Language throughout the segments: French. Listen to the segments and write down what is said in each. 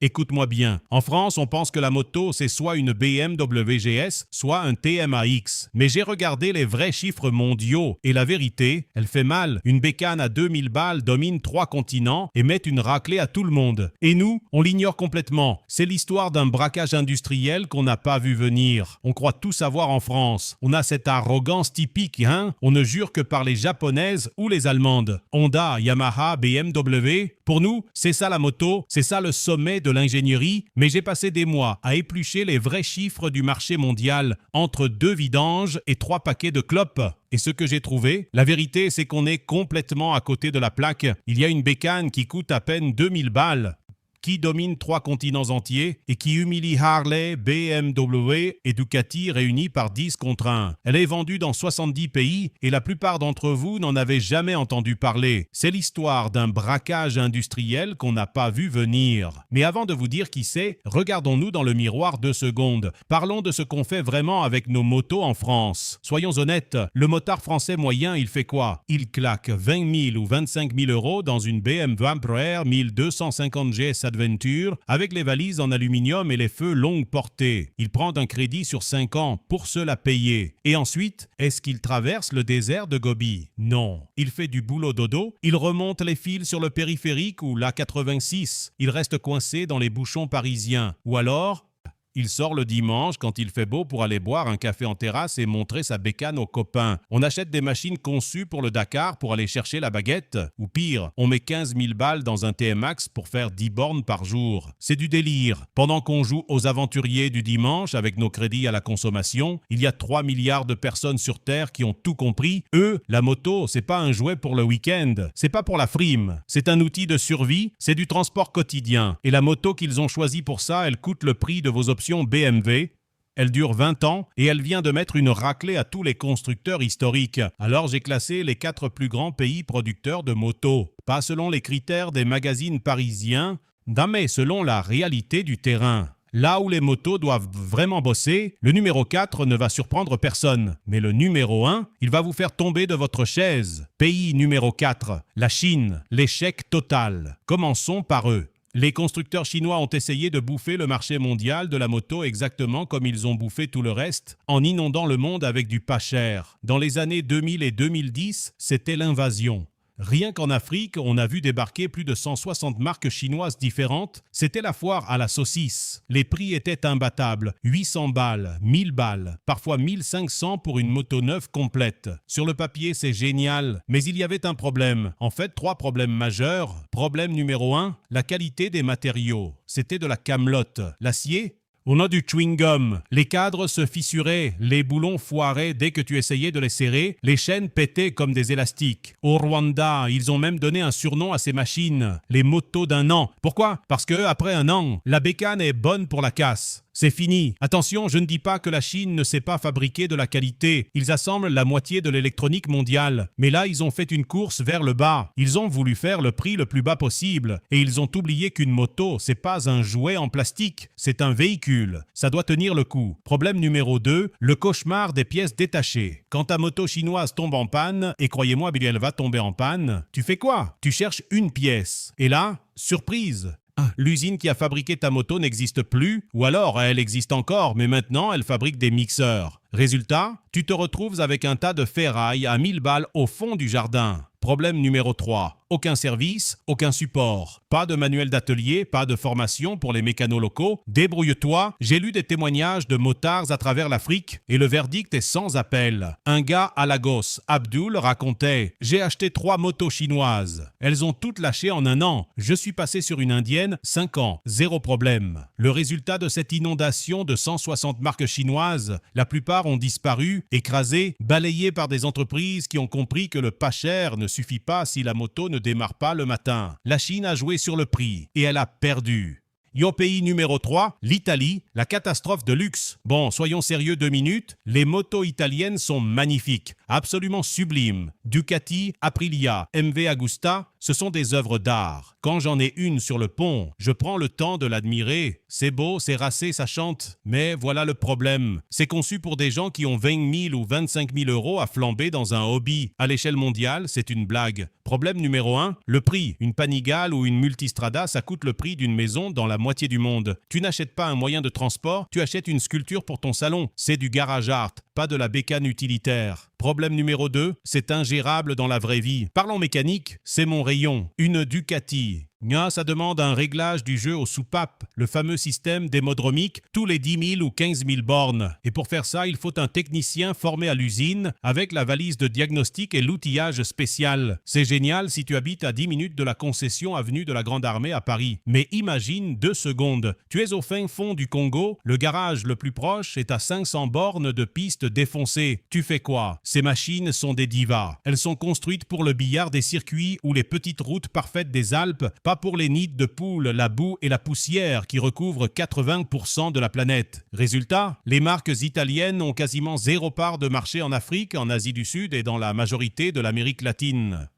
Écoute-moi bien. En France, on pense que la moto, c'est soit une BMW GS, soit un TMAX. Mais j'ai regardé les vrais chiffres mondiaux et la vérité, elle fait mal. Une bécane à 2000 balles domine 3 continents et met une raclée à tout le monde. Et nous, on l'ignore complètement. C'est l'histoire d'un braquage industriel qu'on n'a pas vu venir. On croit tout savoir en France. On a cette arrogance typique, hein? On ne jure que par les japonaises ou les allemandes. Honda, Yamaha, BMW. Pour nous, c'est ça la moto, c'est ça le sommet de l'ingénierie, mais j'ai passé des mois à éplucher les vrais chiffres du marché mondial entre 2 vidanges et 3 paquets de clopes. Et ce que j'ai trouvé, la vérité, c'est qu'on est complètement à côté de la plaque. Il y a une bécane qui coûte à peine 2000 balles, qui domine 3 continents entiers et qui humilie Harley, BMW et Ducati réunis par 10 contre 1. Elle est vendue dans 70 pays et la plupart d'entre vous n'en avez jamais entendu parler. C'est l'histoire d'un braquage industriel qu'on n'a pas vu venir. Mais avant de vous dire qui c'est, regardons-nous dans le miroir 2 secondes. Parlons de ce qu'on fait vraiment avec nos motos en France. Soyons honnêtes, le motard français moyen, il fait quoi? Il claque 20 000 ou 25 000 euros dans une BMW Embraer 1250 GS Adventure avec les valises en aluminium et les feux longue portée. Il prend un crédit sur 5 ans pour se la payer. Et ensuite, est-ce qu'il traverse le désert de Gobi? Non. Il fait du boulot dodo, il remonte les fils sur le périphérique ou l'A86. Il reste coincé dans les bouchons parisiens. Ou alors, il sort le dimanche quand il fait beau pour aller boire un café en terrasse et montrer sa bécane aux copains. On achète des machines conçues pour le Dakar pour aller chercher la baguette. Ou pire, on met 15 000 balles dans un TMAX pour faire 10 bornes par jour. C'est du délire. Pendant qu'on joue aux aventuriers du dimanche avec nos crédits à la consommation, il y a 3 milliards de personnes sur Terre qui ont tout compris. Eux, la moto, c'est pas un jouet pour le week-end. C'est pas pour la frime. C'est un outil de survie. C'est du transport quotidien. Et la moto qu'ils ont choisie pour ça, elle coûte le prix de vos options BMW. Elle dure 20 ans et elle vient de mettre une raclée à tous les constructeurs historiques. Alors j'ai classé les 4 plus grands pays producteurs de motos. Pas selon les critères des magazines parisiens, mais selon la réalité du terrain. Là où les motos doivent vraiment bosser, le numéro 4 ne va surprendre personne. Mais le numéro 1, il va vous faire tomber de votre chaise. Pays numéro 4, la Chine, l'échec total. Commençons par eux. Les constructeurs chinois ont essayé de bouffer le marché mondial de la moto exactement comme ils ont bouffé tout le reste, en inondant le monde avec du pas cher. Dans les années 2000 et 2010, c'était l'invasion. Rien qu'en Afrique, on a vu débarquer plus de 160 marques chinoises différentes. C'était la foire à la saucisse. Les prix étaient imbattables. 800 balles, 1000 balles, parfois 1500 pour une moto neuve complète. Sur le papier, c'est génial. Mais il y avait un problème. En fait, 3 problèmes majeurs. Problème numéro 1, la qualité des matériaux. C'était de la camelote. L'acier? On a du chewing-gum. Les cadres se fissuraient, les boulons foiraient dès que tu essayais de les serrer, les chaînes pétaient comme des élastiques. Au Rwanda, ils ont même donné un surnom à ces machines, les motos d'un an. Pourquoi? Parce que après un an, la bécane est bonne pour la casse. C'est fini. Attention, je ne dis pas que la Chine ne sait pas fabriquer de la qualité. Ils assemblent la moitié de l'électronique mondiale. Mais là, ils ont fait une course vers le bas. Ils ont voulu faire le prix le plus bas possible. Et ils ont oublié qu'une moto, c'est pas un jouet en plastique. C'est un véhicule. Ça doit tenir le coup. Problème numéro 2, le cauchemar des pièces détachées. Quand ta moto chinoise tombe en panne, et croyez-moi, elle va tomber en panne, tu fais quoi? Tu cherches une pièce. Et là, surprise! L'usine qui a fabriqué ta moto n'existe plus, ou alors elle existe encore, mais maintenant elle fabrique des mixeurs. Résultat, tu te retrouves avec un tas de ferraille à 1000 balles au fond du jardin. Problème numéro 3. Aucun service, aucun support. Pas de manuel d'atelier, pas de formation pour les mécanos locaux. Débrouille-toi. J'ai lu des témoignages de motards à travers l'Afrique et le verdict est sans appel. Un gars à Lagos, Abdul, racontait « J'ai acheté 3 motos chinoises. Elles ont toutes lâché en un an. Je suis passé sur une indienne, 5 ans. Zéro problème. » Le résultat de cette inondation de 160 marques chinoises, la plupart ont disparu, écrasées, balayées par des entreprises qui ont compris que le pas cher ne suffit pas si la moto ne démarre pas le matin. La Chine a joué sur le prix et elle a perdu. Et au pays numéro 3, l'Italie, la catastrophe de luxe. Bon, soyons sérieux 2 minutes, les motos italiennes sont magnifiques. absolument sublimes. Ducati, Aprilia, MV Agusta, ce sont des œuvres d'art. Quand j'en ai une sur le pont, je prends le temps de l'admirer. C'est beau, c'est racé, ça chante. Mais voilà le problème. C'est conçu pour des gens qui ont 20 000 ou 25 000 euros à flamber dans un hobby. À l'échelle mondiale, c'est une blague. Problème numéro 1, le prix. Une Panigale ou une Multistrada, ça coûte le prix d'une maison dans la moitié du monde. Tu n'achètes pas un moyen de transport, tu achètes une sculpture pour ton salon. C'est du garage art, pas de la bécane utilitaire. Problème numéro 2, c'est ingérable dans la vraie vie. Parlons mécanique, c'est mon rayon. Une Ducati. Ça demande un réglage du jeu aux soupapes, le fameux système démodromique, tous les 10 000 ou 15 000 bornes. Et pour faire ça, il faut un technicien formé à l'usine, avec la valise de diagnostic et l'outillage spécial. C'est génial si tu habites à 10 minutes de la concession avenue de la Grande Armée à Paris. Mais imagine 2 secondes. Tu es au fin fond du Congo, le garage le plus proche est à 500 bornes de pistes défoncées. Tu fais quoi? Ces machines sont des divas. Elles sont construites pour le billard des circuits ou les petites routes parfaites des Alpes, pas pour les nids de poules, la boue et la poussière qui recouvrent 80% de la planète. Résultat, les marques italiennes ont quasiment 0 part de marché en Afrique, en Asie du Sud et dans la majorité de l'Amérique latine.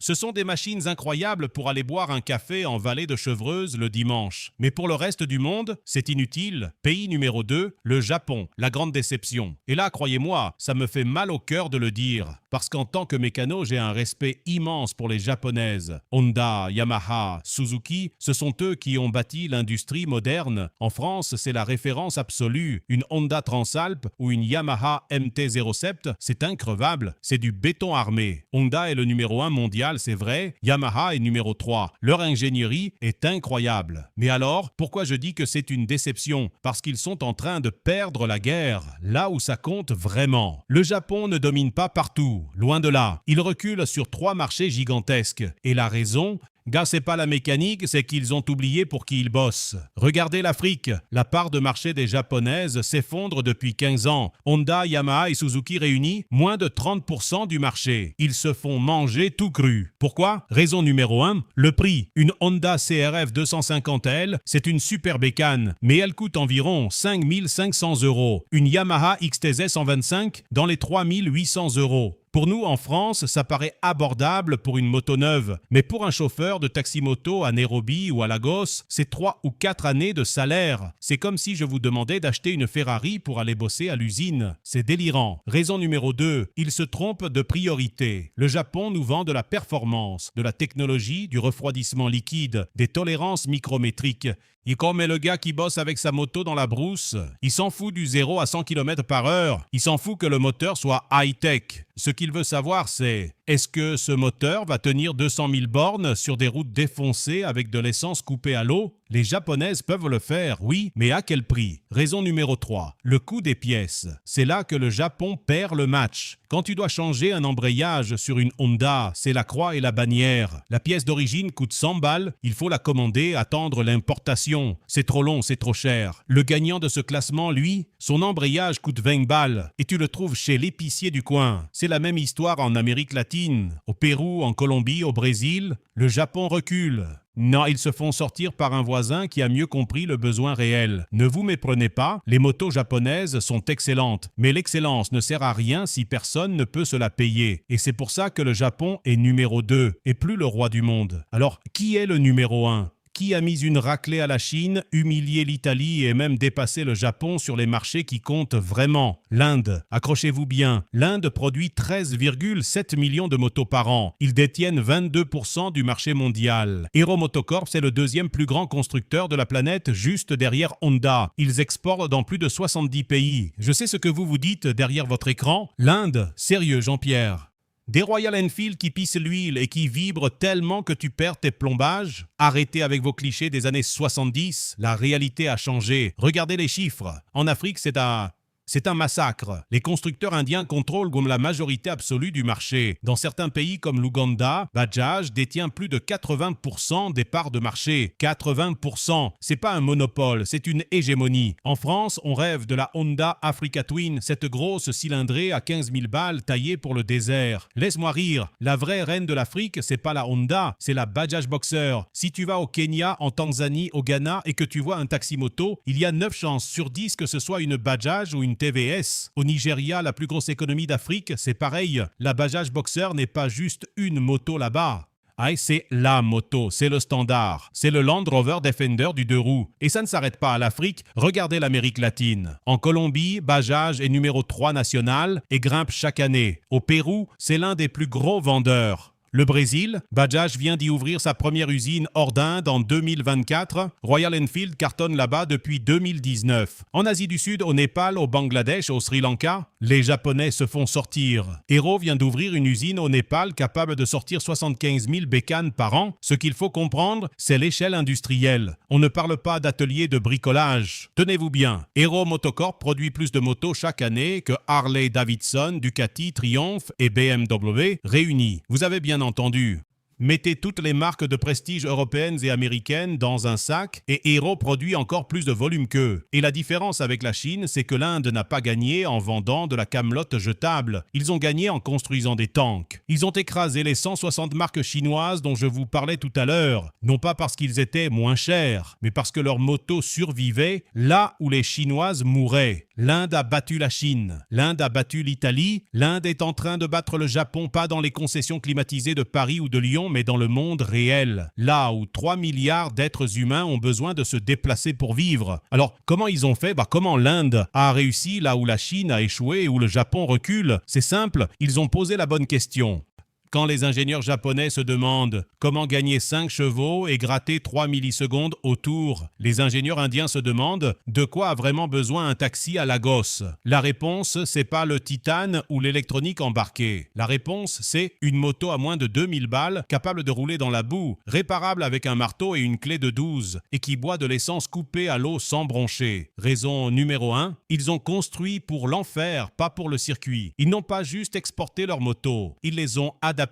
Ce sont des machines incroyables pour aller boire un café en vallée de Chevreuse le dimanche. Mais pour le reste du monde, c'est inutile. Pays numéro 2, le Japon, la grande déception. Et là, croyez-moi, ça me fait mal au cœur de le dire. Parce qu'en tant que mécano, j'ai un respect immense pour les japonaises. Honda, Yamaha, Suzuki, ce sont eux qui ont bâti l'industrie moderne. En France, c'est la référence absolue. Une Honda Transalp ou une Yamaha MT-07, c'est increvable. C'est du béton armé. Honda est le numéro 1 mondial, c'est vrai. Yamaha est numéro 3. Leur ingénierie est incroyable. Mais alors, pourquoi je dis que c'est une déception? Parce qu'ils sont en train de perdre la guerre, là où ça compte vraiment. Le Japon ne domine pas partout. Loin de là, il recule sur 3 marchés gigantesques. Et la raison? C'est pas la mécanique, c'est qu'ils ont oublié pour qui ils bossent. Regardez l'Afrique. La part de marché des japonaises s'effondre depuis 15 ans. Honda, Yamaha et Suzuki réunis, moins de 30% du marché. Ils se font manger tout cru. Pourquoi? Raison numéro 1, le prix. Une Honda CRF 250L, c'est une super bécane, mais elle coûte environ 5 500 €. Une Yamaha XTZ 125 dans les 3 800 €. Pour nous, en France, ça paraît abordable pour une moto neuve. Mais pour un chauffeur de taxi-moto à Nairobi ou à Lagos, c'est 3 ou 4 années de salaire. C'est comme si je vous demandais d'acheter une Ferrari pour aller bosser à l'usine. C'est délirant. Raison numéro 2, il se trompe de priorité. Le Japon nous vend de la performance, de la technologie, du refroidissement liquide, des tolérances micrométriques. Et comme est le gars qui bosse avec sa moto dans la brousse, il s'en fout du 0 à 100 km/h. Il s'en fout que le moteur soit high-tech. Ce qu'il veut savoir, c'est est-ce que ce moteur va tenir 200 000 bornes sur des routes défoncées avec de l'essence coupée à l'eau? Les japonaises peuvent le faire, oui, mais à quel prix? Raison numéro 3, le coût des pièces. C'est là que le Japon perd le match. Quand tu dois changer un embrayage sur une Honda, c'est la croix et la bannière. La pièce d'origine coûte 100 balles, il faut la commander, attendre l'importation. C'est trop long, c'est trop cher. Le gagnant de ce classement, lui, son embrayage coûte 20 balles et tu le trouves chez l'épicier du coin. C'est la même histoire en Amérique latine, au Pérou, en Colombie, au Brésil. Le Japon recule. Non, ils se font sortir par un voisin qui a mieux compris le besoin réel. Ne vous méprenez pas, les motos japonaises sont excellentes, mais l'excellence ne sert à rien si personne ne peut se la payer. Et c'est pour ça que le Japon est numéro 2 et plus le roi du monde. Alors, qui est le numéro 1? Qui a mis une raclée à la Chine, humilié l'Italie et même dépassé le Japon sur les marchés qui comptent vraiment? L'Inde. Accrochez-vous bien, l'Inde produit 13,7 millions de motos par an. Ils détiennent 22% du marché mondial. Hero Motocorp, c'est le 2e plus grand constructeur de la planète, juste derrière Honda. Ils exportent dans plus de 70 pays. Je sais ce que vous vous dites derrière votre écran. L'Inde? Sérieux, Jean-Pierre? Des Royal Enfield qui pissent l'huile et qui vibrent tellement que tu perds tes plombages? Arrêtez avec vos clichés des années 70, la réalité a changé. Regardez les chiffres. En Afrique, c'est un massacre. Les constructeurs indiens contrôlent comme la majorité absolue du marché. Dans certains pays comme l'Ouganda, Bajaj détient plus de 80% des parts de marché. 80%. C'est pas un monopole, c'est une hégémonie. En France, on rêve de la Honda Africa Twin, cette grosse cylindrée à 15 000 balles taillée pour le désert. Laisse-moi rire. La vraie reine de l'Afrique, c'est pas la Honda, c'est la Bajaj Boxer. Si tu vas au Kenya, en Tanzanie, au Ghana et que tu vois un taxi-moto, il y a 9 chances sur 10 que ce soit une Bajaj ou une une TVS. Au Nigeria, la plus grosse économie d'Afrique, c'est pareil. La Bajaj Boxer n'est pas juste une moto là-bas. C'est la moto, c'est le standard. C'est le Land Rover Defender du 2 roues. Et ça ne s'arrête pas à l'Afrique, regardez l'Amérique latine. En Colombie, Bajaj est numéro 3 national et grimpe chaque année. Au Pérou, c'est l'un des plus gros vendeurs. Le Brésil, Bajaj vient d'y ouvrir sa première usine hors d'Inde en 2024. Royal Enfield cartonne là-bas depuis 2019. En Asie du Sud, au Népal, au Bangladesh, au Sri Lanka, les Japonais se font sortir. Hero vient d'ouvrir une usine au Népal capable de sortir 75 000 bécanes par an. Ce qu'il faut comprendre, c'est l'échelle industrielle. On ne parle pas d'atelier de bricolage. Tenez-vous bien, Hero Motocorp produit plus de motos chaque année que Harley Davidson, Ducati, Triumph et BMW réunis. Vous avez bien entendu. Mettez toutes les marques de prestige européennes et américaines dans un sac et Hero produit encore plus de volume qu'eux. Et la différence avec la Chine, c'est que l'Inde n'a pas gagné en vendant de la camelote jetable. Ils ont gagné en construisant des tanks. Ils ont écrasé les 160 marques chinoises dont je vous parlais tout à l'heure. Non pas parce qu'ils étaient moins chers, mais parce que leurs motos survivaient là où les Chinoises mouraient. L'Inde a battu la Chine. L'Inde a battu l'Italie. L'Inde est en train de battre le Japon, pas dans les concessions climatisées de Paris ou de Lyon, mais dans le monde réel, là où 3 milliards d'êtres humains ont besoin de se déplacer pour vivre. Alors, comment ils ont fait? Comment l'Inde a réussi là où la Chine a échoué et où le Japon recule? C'est simple, ils ont posé la bonne question. Quand les ingénieurs japonais se demandent comment gagner 5 chevaux et gratter 3 millisecondes autour, les ingénieurs indiens se demandent de quoi a vraiment besoin un taxi à Lagos. La réponse, c'est pas le titane ou l'électronique embarquée. La réponse, c'est une moto à moins de 2000 balles, capable de rouler dans la boue, réparable avec un marteau et une clé de 12, et qui boit de l'essence coupée à l'eau sans broncher. Raison numéro 1, ils ont construit pour l'enfer, pas pour le circuit. Ils n'ont pas juste exporté leurs motos, ils les ont adaptées.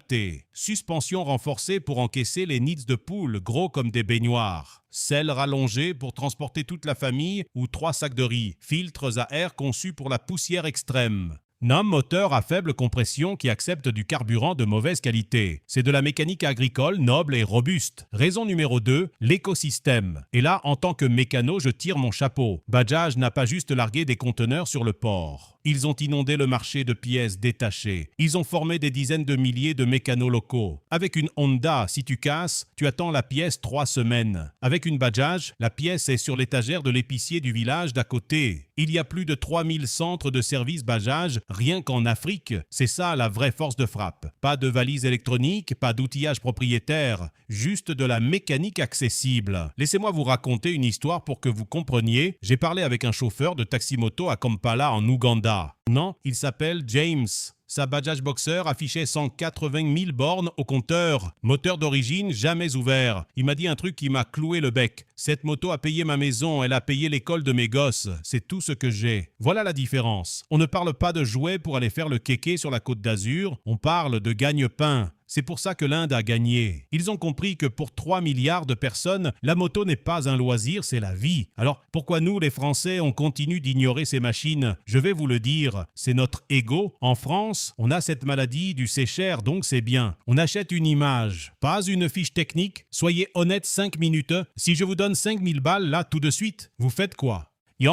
Suspension renforcée pour encaisser les nids de poules gros comme des baignoires. Selles rallongées pour transporter toute la famille ou 3 sacs de riz. Filtres à air conçus pour la poussière extrême. Moteur à faible compression qui accepte du carburant de mauvaise qualité. C'est de la mécanique agricole noble et robuste. Raison numéro 2, l'écosystème. Et là, en tant que mécano, je tire mon chapeau. Bajaj n'a pas juste largué des conteneurs sur le port. Ils ont inondé le marché de pièces détachées. Ils ont formé des dizaines de milliers de mécanos locaux. Avec une Honda, si tu casses, tu attends la pièce 3 semaines. Avec une Bajaj, la pièce est sur l'étagère de l'épicier du village d'à côté. Il y a plus de 3000 centres de service Bajaj rien qu'en Afrique. C'est ça la vraie force de frappe. Pas de valise électronique, pas d'outillage propriétaire, juste de la mécanique accessible. Laissez-moi vous raconter une histoire pour que vous compreniez. J'ai parlé avec un chauffeur de taxi-moto à Kampala en Ouganda. Non, il s'appelle James. Sa Bajaj Boxer affichait 180 000 bornes au compteur. Moteur d'origine jamais ouvert. Il m'a dit un truc qui m'a cloué le bec. Cette moto a payé ma maison, elle a payé l'école de mes gosses. C'est tout ce que j'ai. Voilà la différence. On ne parle pas de jouets pour aller faire le kéké sur la Côte d'Azur. On parle de gagne-pain. C'est pour ça que l'Inde a gagné. Ils ont compris que pour 3 milliards de personnes, la moto n'est pas un loisir, c'est la vie. Alors, pourquoi nous, les Français, on continue d'ignorer ces machines? Je vais vous le dire, c'est notre ego. En France, on a cette maladie du c'est cher, donc c'est bien. On achète une image, pas une fiche technique. Soyez honnête 5 minutes. Si je vous donne 5000 balles, là, tout de suite, vous faites quoi?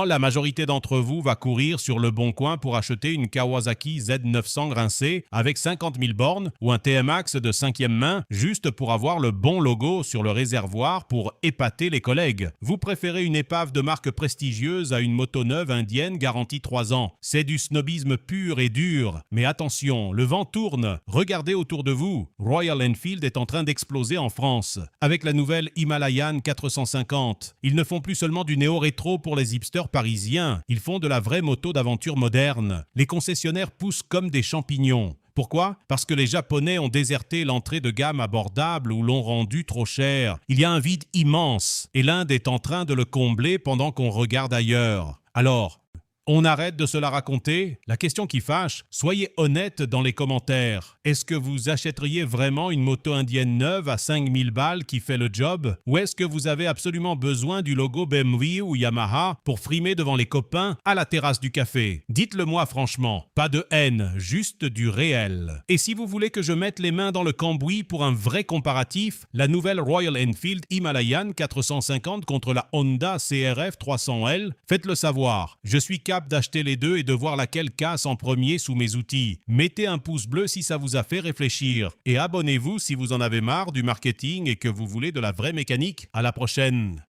La majorité d'entre vous va courir sur le bon coin pour acheter une Kawasaki Z900 rincée avec 50 000 bornes ou un TMAX de 5e main juste pour avoir le bon logo sur le réservoir pour épater les collègues. Vous préférez une épave de marque prestigieuse à une moto neuve indienne garantie 3 ans. C'est du snobisme pur et dur. Mais attention, le vent tourne. Regardez autour de vous. Royal Enfield est en train d'exploser en France. Avec la nouvelle Himalayan 450. Ils ne font plus seulement du néo-rétro pour les hipsters parisiens, ils font de la vraie moto d'aventure moderne. Les concessionnaires poussent comme des champignons. Pourquoi? Parce que les Japonais ont déserté l'entrée de gamme abordable ou l'ont rendu trop cher. Il y a un vide immense et l'Inde est en train de le combler pendant qu'on regarde ailleurs. Alors, on arrête de se la raconter? La question qui fâche, soyez honnête dans les commentaires. Est-ce que vous achèteriez vraiment une moto indienne neuve à 5000 balles qui fait le job? Ou est-ce que vous avez absolument besoin du logo BMW ou Yamaha pour frimer devant les copains à la terrasse du café? Dites-le moi franchement. Pas de haine, juste du réel. Et si vous voulez que je mette les mains dans le cambouis pour un vrai comparatif, la nouvelle Royal Enfield Himalayan 450 contre la Honda CRF 300L, faites-le savoir. Je suis câble incapable d'acheter les deux et de voir laquelle casse en premier sous mes outils. Mettez un pouce bleu si ça vous a fait réfléchir. Et abonnez-vous si vous en avez marre du marketing et que vous voulez de la vraie mécanique. À la prochaine.